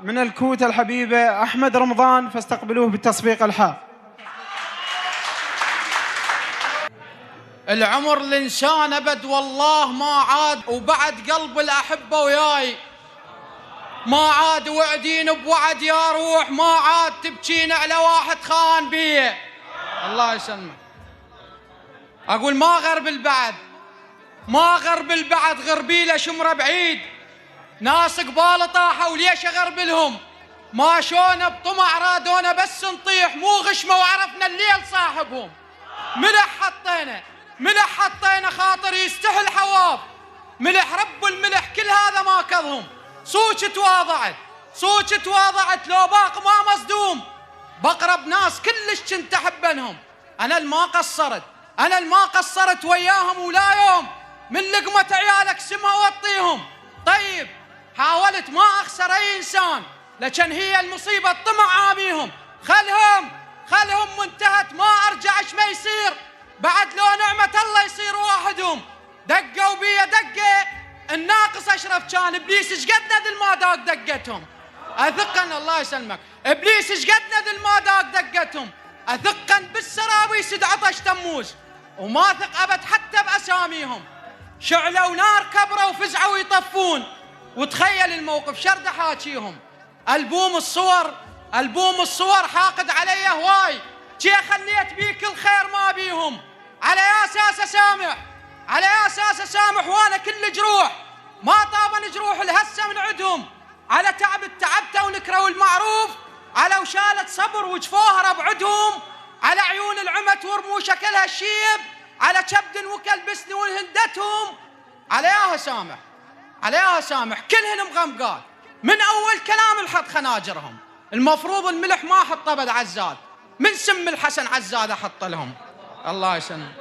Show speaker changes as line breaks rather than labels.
من الكوت الحبيبة أحمد رمضان، فاستقبلوه بالتصفيق الحار.
العمر الإنسان أبد والله ما عاد، وبعد قلب الأحبة وياي ما عاد، وعدين بوعد يا روح ما عاد، تبكين على واحد خان بيه. الله يسلمك. أقول ما غرب البعد، ما غرب البعد، غربيله شمره بعيد، ناس قبال طاحوا وليش اغربلهم، ما شونا بطمع رادونا بس نطيح، مو غشمه وعرفنا الليل صاحبهم. ملح حطينا، ملح حطينا خاطر يستحل حواف، ملح رب الملح كل هذا ما كظهم. صوت تواضعت، صوت تواضعت، لو باق ما مصدوم، بقرب ناس كلش كنت احبنهم. انا الما قصرت، انا الما قصرت وياهم، ولا يوم من لقمة عيالك سما وطيهم. طيب حاولت ما اخسر اي انسان، لكن هي المصيبة الطمع عاميهم. خلهم منتهت، ما ارجع ايش ما يصير، بعد لو نعمة الله يصير واحدهم. دقوا بيا دقة الناقص اشرف، كان ابليس ايش قد نذل ما داق دقتهم. اثقا الله يسلمك، ابليس ايش قد نذل ما داق دقتهم. اثقا بالسراوي سد عطش تموز، وما ثق ابد حتى باساميهم. شعلوا نار كبروا وفزعوا يطفون، وتخيل الموقف شرد حاكيهم. البوم الصور حاقد علي هواي، جي خليت بيك الخير ما بيهم. على اساس اسامح، على اساس اسامح، وانا كل جروح ما طابن جروح الهسه من عدهم. على تعبته ونكروا المعروف، على وشالة صبر وجفوها ربعدهم. على عيون العمت ورموا شكلها الشيب، على كبد وكلبسني وهندتهم. عليها سامح، عليها سامح، كلهن مغمقات من اول كلام لحد خناجرهم. المفروض الملح ما احطه بد عزاد، من سم الحسن عزاد احط لهم. الله يسلمك.